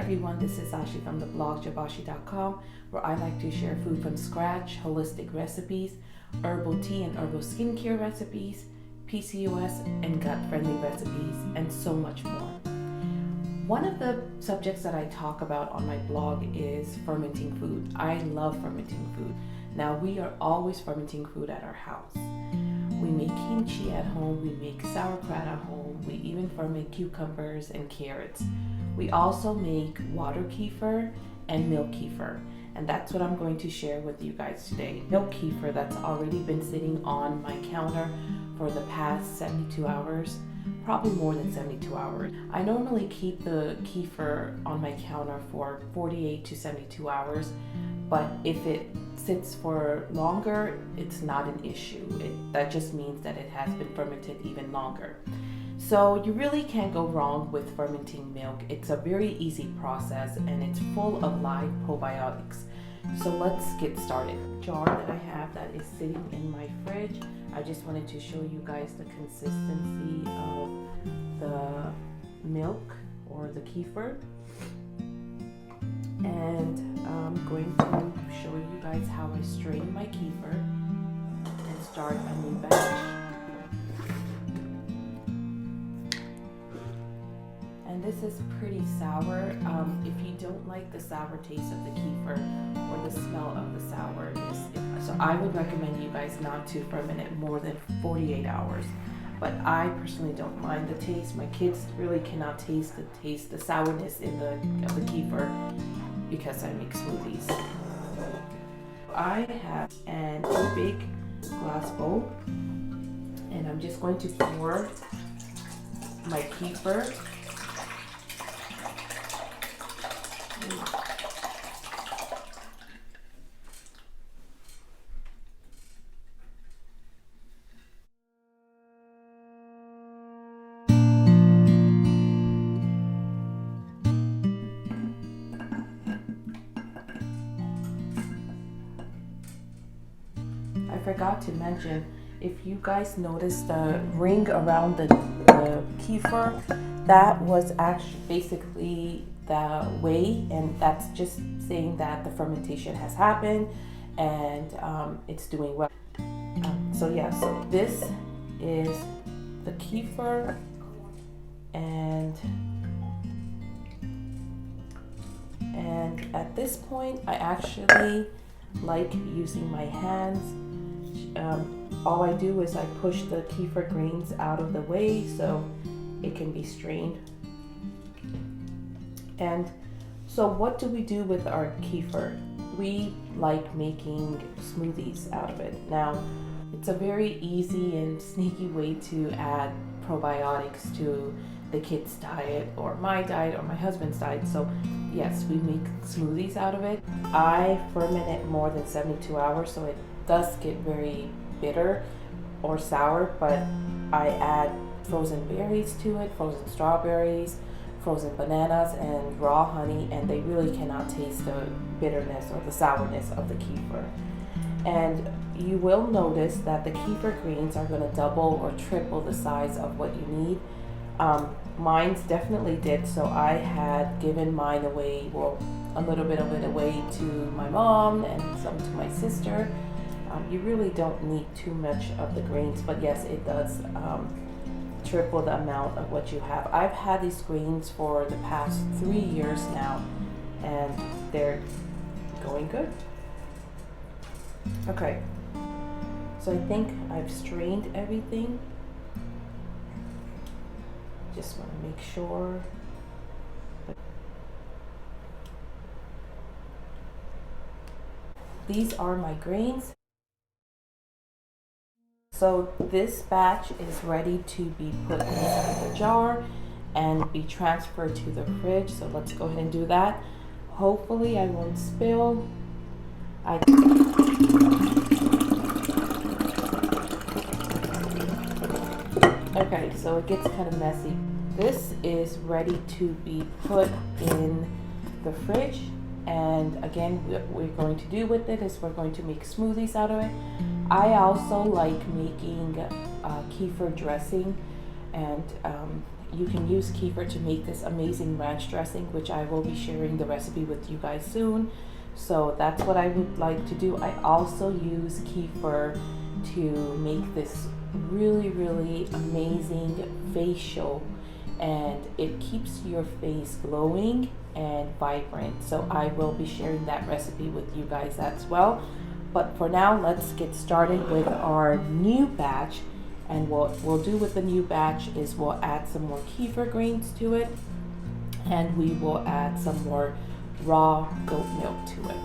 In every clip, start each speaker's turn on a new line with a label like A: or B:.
A: everyone, this is Ashi from the blog jabashi.com, where I like to share food from scratch, holistic recipes, herbal tea and herbal skincare recipes, PCOS and gut-friendly recipes, and so much more. One of the subjects that I talk about on my blog is fermenting food. I love fermenting food. Now, we are always fermenting food at our house. We make kimchi at home, we make sauerkraut at home, we even ferment cucumbers and carrots. We also make water kefir and milk kefir, and that's what I'm going to share with you guys today. Milk kefir that's already been sitting on my counter for the past 72 hours, probably more than 72 hours. I normally keep the kefir on my counter for 48 to 72 hours, but if it sits for longer, it's not an issue. That just means that it has been fermented even longer. So you really can't go wrong with fermenting milk. It's a very easy process and it's full of live probiotics. So let's get started. The jar that I have that is sitting in my fridge, I just wanted to show you guys the consistency of the milk or the kefir. And I'm going to show you guys how I strain my kefir and start a new batch. And this is pretty sour. If you don't like the sour taste of the kefir or the smell of the sourness, so I would recommend you guys not to ferment it more than 48 hours. But I personally don't mind the taste. My kids really cannot taste the sourness of the kefir because I make smoothies. I have a big glass bowl, and I'm just going to pour my kefir. I forgot to mention, if you guys notice the ring around the kefir, that was actually basically the whey, and that's just saying that the fermentation has happened and it's doing well. So this is the kefir, and at this point I actually like using my hands. All I do is I push the kefir grains out of the way so it can be strained. And so what do we do with our kefir? We like making smoothies out of it. Now, it's a very easy and sneaky way to add probiotics to the kids' diet or my diet or my husband's diet. So yes, we make smoothies out of it. I ferment it more than 72 hours, so it does get very bitter or sour, but I add frozen berries to it, frozen strawberries, frozen bananas, and raw honey, and they really cannot taste the bitterness or the sourness of the kefir. And you will notice that the kefir grains are going to double or triple the size of what you need. Mine's definitely did, so I had given mine away, well, a little bit of it away to my mom and some to my sister. You really don't need too much of the grains, but yes, it does triple the amount of what you have. I've had these grains for the past 3 years now, and they're going good. Okay, so I think I've strained everything. Just want to make sure. These are my grains. So this batch is ready to be put inside the jar and be transferred to the fridge. So let's go ahead and do that. Hopefully I won't spill. Okay, so it gets kind of messy. This is ready to be put in the fridge. And again, what we're going to do with it is we're going to make smoothies out of it. I also like making kefir dressing, and you can use kefir to make this amazing ranch dressing, which I will be sharing the recipe with you guys soon. So that's what I would like to do. I also use kefir to make this really amazing facial, and it keeps your face glowing and vibrant. So I will be sharing that recipe with you guys as well. But for now, let's get started with our new batch. And what we'll do with the new batch is we'll add some more kefir grains to it, and we will add some more raw goat milk to it.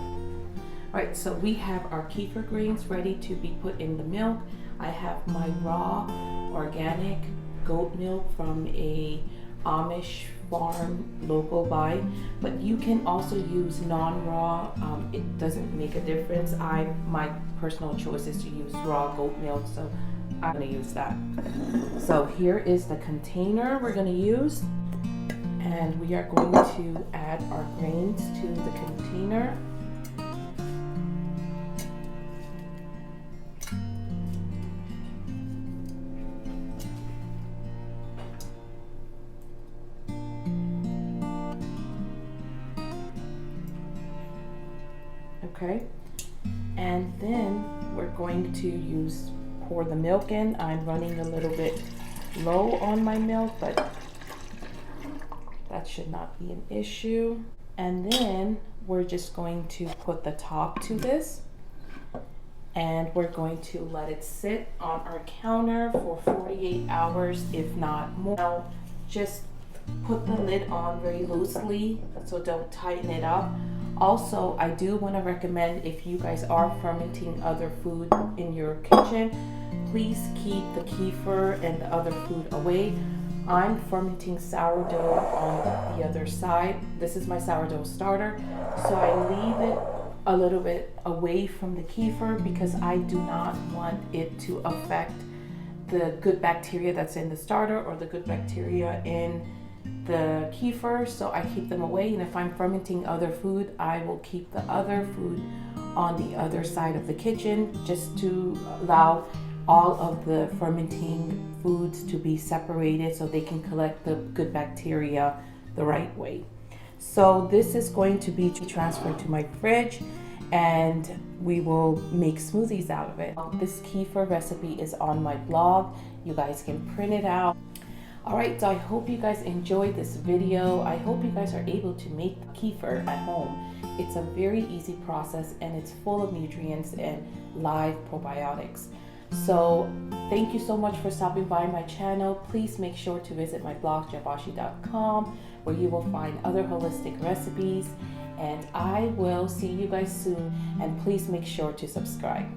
A: Alright, so we have our kefir grains ready to be put in the milk. I have my raw organic goat milk from a Amish farm local buy, but you can also use non-raw. It doesn't make a difference. My personal choice is to use raw goat milk, so I'm going to use that. So here is the container we're going to use, and we are going to add our grains to the container. Okay, and then we're going to pour the milk in. I'm running a little bit low on my milk, but that should not be an issue. And then we're just going to put the top to this, and we're going to let it sit on our counter for 48 hours, if not more. Now, just put the lid on very loosely, so don't tighten it up. Also, I do want to recommend, if you guys are fermenting other food in your kitchen, please keep the kefir and the other food away. I'm fermenting sourdough on the other side. This is my sourdough starter, so I leave it a little bit away from the kefir because I do not want it to affect the good bacteria that's in the starter or the good bacteria in the kefir, so I keep them away. And if I'm fermenting other food, I will keep the other food on the other side of the kitchen, just to allow all of the fermenting foods to be separated so they can collect the good bacteria the right way. So this is going to be transferred to my fridge, and we will make smoothies out of it. This kefir recipe is on my blog. You guys can print it out. Alright, so I hope you guys enjoyed this video. I hope you guys are able to make kefir at home. It's a very easy process, and it's full of nutrients and live probiotics. So thank you so much for stopping by my channel. Please make sure to visit my blog jabashi.com, where you will find other holistic recipes, and I will see you guys soon, and please make sure to subscribe.